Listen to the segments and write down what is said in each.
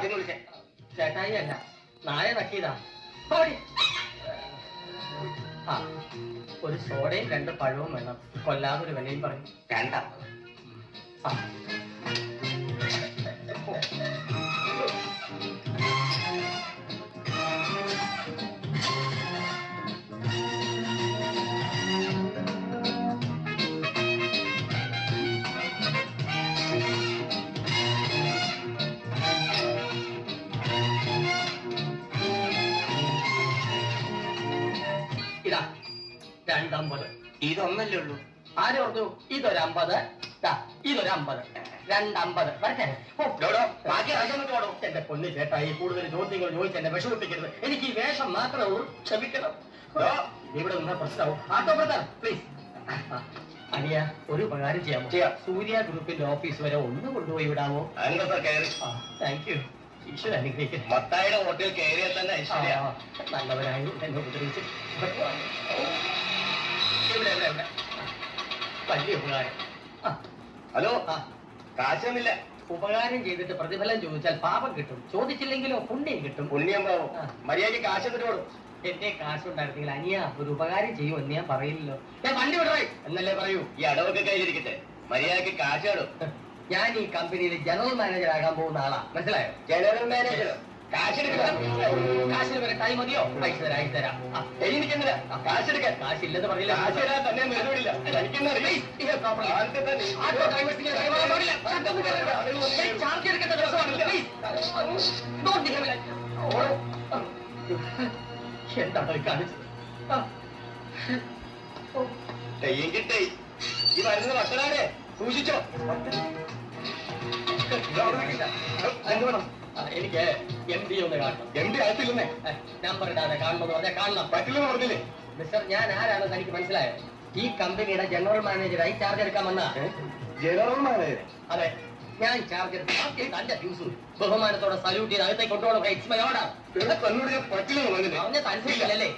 ആദ്യം വിളിച്ചേ. ചേട്ടായി അല്ല, നായ നക്കിയതാ. ആ, ഒരു സോഡയും 2 പഴവും വേണം. കൊല്ലാതെ ഒരു വിലയും പറഞ്ഞു. 250. ആ, ഇതാ 250. ഇതൊന്നല്ലേ ഉള്ളൂ. ആരും പറഞ്ഞു ഇതൊരു 50, ഇതൊരു 50, 250. വരട്ടെ. ബാക്കി അതൊന്നും എന്റെ പൊന്നു ചേട്ടായി, കൂടുതൽ ചോദ്യങ്ങൾ ചോദിച്ച് എന്നെ വിഷമിപ്പിക്കരുത്. എനിക്ക് ഈ വേഷം മാത്രമേ ഉള്ളൂ. ക്ഷമിക്കണം. ഇവിടെ നിന്ന പ്രശ്നവും. ആട്ടോ ബ്രദർ പ്ലീസ്. അനിയ, ഒരു ഉപകാരം ചെയ്യാമോ? സൂര്യ ഗ്രൂപ്പിന്റെ ഓഫീസ് വരെ ഒന്ന് കൊണ്ടുപോയി വിടാമോ? Thank you. ഈശ്വര അനുഗ്രഹിക്കുന്നു. മത്തായിയുടെ ഹോട്ടലിൽ കയറിയാൽ തന്നെ നല്ലവരായി എന്നെ ഉപദ്രവിച്ചു. വലിയ ഉപകാരം. ഹലോ, കാശൊന്നുമില്ല. ഉപകാരം ചെയ്തിട്ട് പ്രതിഫലം ചോദിച്ചാൽ പാപം കിട്ടും, ചോദിച്ചില്ലെങ്കിലോ പുണ്യം കിട്ടും. പുണ്യം പാവം. മര്യാദയ്ക്ക് കാശ് എന്നിട്ട് കൊടുക്കും. എന്റെ കാശുണ്ടായിരുന്നെങ്കിൽ അനിയ ഒരു ഉപകാരം ചെയ്യുമെന്ന് ഞാൻ പറയില്ലല്ലോ. ഞാൻ വണ്ടി വിടറായി എന്നല്ലേ പറയൂ. ഈ അടവൊക്കെ കയ്യിലിരിക്കട്ടെ, മര്യാദയ്ക്ക് കാശ് ഇടും. ഞാൻ ഈ കമ്പനിയിൽ ജനറൽ മാനേജർ ആകാൻ പോകുന്ന ആളാ, മനസ്സിലായോ? ജനറൽ മാനേജർ കാശെടുക്കണം. കാശിന് വരെ ടൈം മതിയോ? പൈസ തരാം, അയച്ചു തരാം. എനിക്കെന്തിനാ കാശെടുക്കാൻ? കാശില്ലെന്ന് പറഞ്ഞില്ല. കാശ് തരാൻ തന്നെ മെരുവില്ല. എന്താണ് കാണിച്ചത്? തെയ്യം കിട്ടേ. ഈ വരുന്നത് വട്ടനാടേ, സൂക്ഷിച്ചോ. എനിക്ക് MD ഒന്ന് കാണണം. MD അകത്തില്ലെന്നേ. നമ്പർ ഇടാതെ കാണണമെന്ന് പറഞ്ഞാൽ കാണണം. പറ്റില്ലെന്ന് പറഞ്ഞില്ലേ? മിസ്റ്റർ, ഞാൻ ആരാണെന്ന് എനിക്ക് മനസ്സിലായോ? ഈ കമ്പനിയുടെ ജനറൽ മാനേജറായി ചാർജ് എടുക്കാൻ വന്ന. General manager? അതെ, ഞാൻ ചാർജ് എടുത്ത് നല്ല ഫ്യൂസും ബഹുമാനത്തോടെ സല്യൂട്ട് ചെയ്ത് അകത്തേക്ക് കൊണ്ടുപോകണം. It's my order. തന്നോട് ഞാൻ പറ്റില്ലെന്ന് പറഞ്ഞില്ലേ? പറഞ്ഞത് അനുസരിക്കില്ലല്ലേ?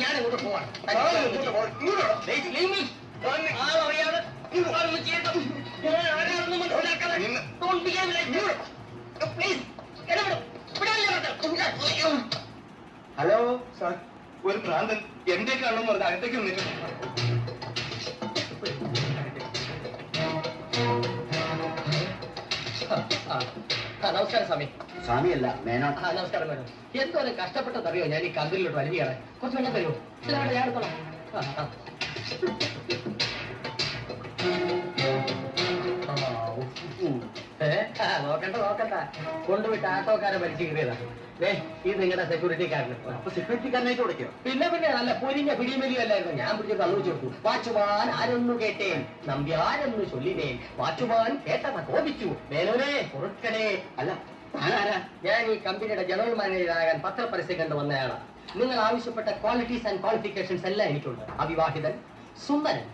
ഞാൻ ഇങ്ങോട്ട് പോവാണ്. ആളറിയാതെ ഹലോ സാർ, ഒരു ഭ്രാന്തൻ എന്റെ കാണുമെന്ന് പറഞ്ഞ അകത്തേക്ക് നിന്നില്ല. നമസ്കാരം സ്വാമി. സ്വാമിയല്ല, മേനോൻ. നമസ്കാരം മേഡം. എന്തോരം കഷ്ടപ്പെട്ടതറിയോ ഞാൻ ഈ കമ്പനിയിലോട്ട് വരികയാണ്. കുറച്ച് വെള്ളം തരുമോ? ഞാൻ എടുത്തോളാം. നോക്കണ്ട, കൊണ്ടുപോയിട്ട് ആട്ടോക്കാരെ വലിച്ചു കയറിയതാ. ഇത് നിങ്ങളുടെ സെക്യൂരിറ്റിക്കാരന്. അപ്പൊ സെക്യൂരിറ്റിക്കാരനായിട്ട് കൊടുക്കോ? പിന്നെ നല്ല പൊരിഞ്ഞ പിടിമലിയല്ലായിരുന്നു. ഞാൻ പിടിച്ച് തള്ളിച്ചു കൊടുത്തു. വാച്ചുമാൻ ആരൊന്നു കേട്ടേൻ, നമ്പ്യാരെന്നു ചൊല്ലിനേൻ, വാച്ചുമാൻ കേട്ടത കോപിച്ചു, മേനോനെ പൊറുക്കണേ. അല്ല, ആരാ? ഞാൻ ഈ കമ്പനിയുടെ ജനറൽ മാനേജറാകാൻ പത്രപരസ്യം കണ്ടു വന്നയാളാണ്. നിങ്ങൾ ആവശ്യപ്പെട്ട ക്വാളിറ്റീസ് ആൻഡ് ക്വാളിഫിക്കേഷൻസ് എല്ലാം എനിക്കുണ്ട്. അവിവാഹിതൻ, സുന്ദരൻ,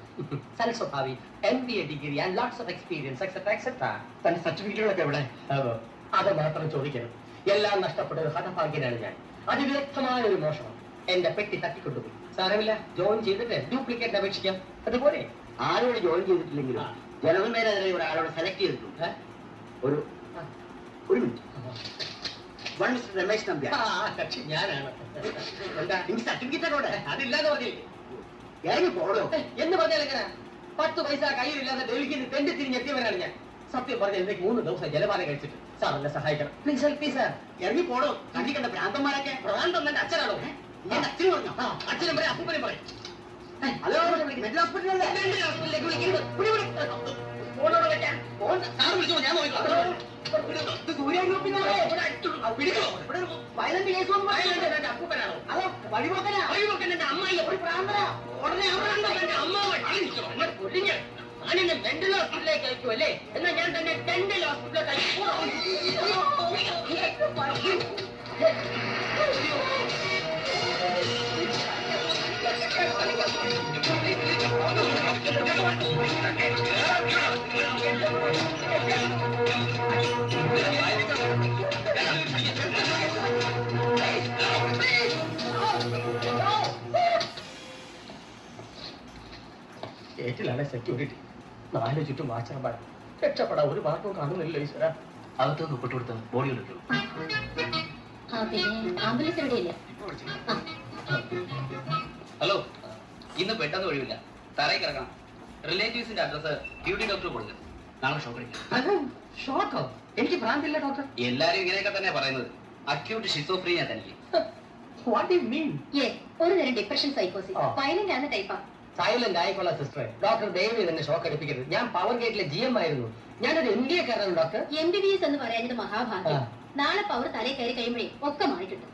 സൽസ്വഭാവി, MBA degree and lots of experience et cetera et cetera. തന്റെ സർട്ടിഫിക്കറ്റുകളൊക്കെ എവിടെ? അത് മാത്രം ചോദിക്കണം. എല്ലാം നഷ്ടപ്പെട്ട ഒരു ഹതഭാഗ്യനാണ് ഞാൻ. അതിവിദഗ്ധമായ ഒരു മോഷണം എന്റെ പെട്ടി തട്ടിക്കൊണ്ടുപോയി. സാരമില്ല, ജോയിൻ ചെയ്തിട്ട് ഡ്യൂപ്ലിക്കേറ്റ് അപേക്ഷിക്കാം. അതുപോലെ ആരോട് ജോയിൻ ചെയ്തിട്ടില്ലെങ്കിലും ജനറൽ മാനേജറെ ഒരാളോട് സെലക്ട് ചെയ്തിട്ടുണ്ട്. ഒരു മിനിറ്റ്. മിസ്റ്റർ രമേശ് നമ്പ്യാർ. കക്ഷി ഞാനാണ്. എന്താ എനിക്ക് സർട്ടിഫിക്കറ്റ്? അതില്ലാതെ പറഞ്ഞില്ലേ? ഇറങ്ങി പോടോ എന്ന് പറഞ്ഞാൽ എങ്ങനെ? 10 പൈസ കയ്യിലില്ലാതെ ഡൽഹിയിൽ നിന്ന് തെണ്ടി തിരിഞ്ഞെത്തിയവനാണ് ഞാൻ. സത്യം പറഞ്ഞ എനിക്ക് 3 ദിവസം ജലപാനം കഴിച്ചിട്ട്. സാർ എന്നെ സഹായിക്കണം. Please help me sir. ഇറങ്ങി പോടോ. കണ്ണി കണ്ട ഭ്രാന്തന്മാരൊക്കെ. ഭ്രാന്തം എന്റെ അച്ഛനാണോ? ഞാൻ അച്ഛനും പറഞ്ഞോ? അച്ഛനും പറയും, അപ്പൂപ്പനും പറയും. ഹലോ, മെഡിക്കൽ ഹോസ്പിറ്റലല്ലേ? ഹോസ്പിറ്റലിലേക്ക് വിളിക്കുന്നത്. ഫോണോട് വെക്കാൻ. ഫോൺ സാർ വിളിച്ചോ, ഞാൻ നോക്കിക്കോളാം. സൂര്യ ഗ്രൂപ്പിനാണോ? പിടിക്കോ? വയലന്റ് കേസ് ഒന്നും എന്റെ അപ്പൂപ്പനാണോ? അതോ വഴിപോക്കനാ? വഴിപോക്കൻ എന്റെ അമ്മായി. ഒരു പ്രാന്തനാ. ഉടനെ എന്റെ അമ്മാവ് കൊല്ലിഞ്ഞ് ഞാനിന്നെ മെന്റൽ ഹോസ്പിറ്റലിലേക്ക് അയക്കും അല്ലേ? എന്നാൽ ഞാൻ തന്നെ ഡെന്റൽ ഹോസ്പിറ്റലിലേക്ക് അയക്കും. ഗേറ്റിലാണ് സെക്യൂരിറ്റി. 4 ചുറ്റും വാച്ചർമാർ. രക്ഷപ്പെടാൻ ഒരു മാർഗവും കാണുന്നില്ല ഈശ്വര. അകത്തൊന്ന് ഒപ്പിട്ട് കൊടുത്ത് ബോഡി എടുത്തു. പിന്നെ ആംബുലൻസ് എവിടെയില്ല. ഹലോ, ഇന്ന് പെട്ടെന്ന് ഒഴിവില്ല, തറയിൽ കിടക്കണം. റിലേറ്റീവ്സിന്റെ അഡ്രസ് ഡ്യൂട്ടി ഡോക്ടർ കൊടുക്കും. നാളെ ഷോക്ക് അടിക്കാം. ഷോക്കോ? എനിക്ക് ഭ്രാന്തില്ല ഡോക്ടർ. എല്ലാരും ഇങ്ങനെയൊക്കെ തന്നെ പറയുന്നത്. അക്യൂട്ട് ഷിസോഫ്രീനിയ തനിക്ക്. What you mean? ഒരു തരം ഡിപ്രഷൻ സൈക്കോസിസ്. വയലന്റ് ആണ് ടൈപ്പാ. സൈലന്റ് ആയിക്കോളാം സിസ്റ്ററെ. ഡോക്ടർ ദയവ് തന്നെ ഷോക്ക് അടിപ്പിക്കരുത്. ഞാൻ പവർ ഗേറ്റിലെ GM ആയിരുന്നു. ഞാനൊരു MBA കാരനാണ് ഡോക്ടർ. MBBS എന്ന് പറയാഞ്ഞത് മഹാഭാഗ്യം. നാളെ പവർ തലയിൽ കയറി കഴിയുമ്പോഴേ ഒക്കെ മാറിയിട്ടുണ്ട്.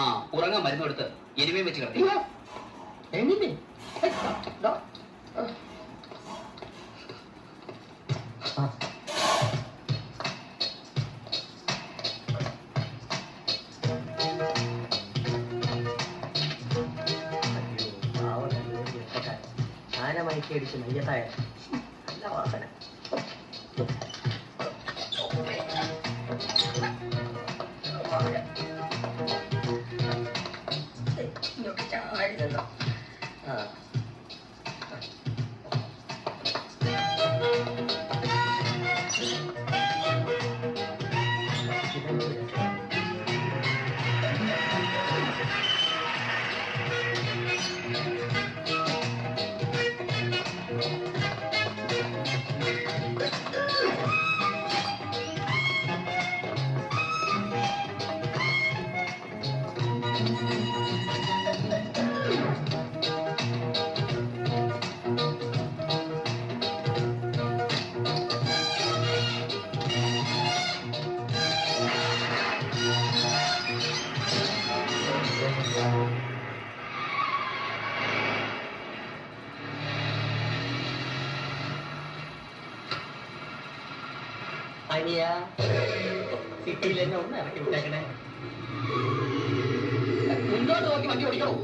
ആ, ഉറങ്ങാൻ മരുന്ന് കൊടുത്ത് എനിമയും വെച്ച് കിടത്തി. എനിമി? ആനമയക്കി അടിച്ച് മയ്യത്തായ നല്ല വാസന. അനിയ, സിറ്റിയിൽ എന്നെ ഒന്ന് ഇറക്കി വിട്ടേക്കണേ. മുന്നോട്ട് നോക്കി വണ്ടി ഓടിക്കണോ?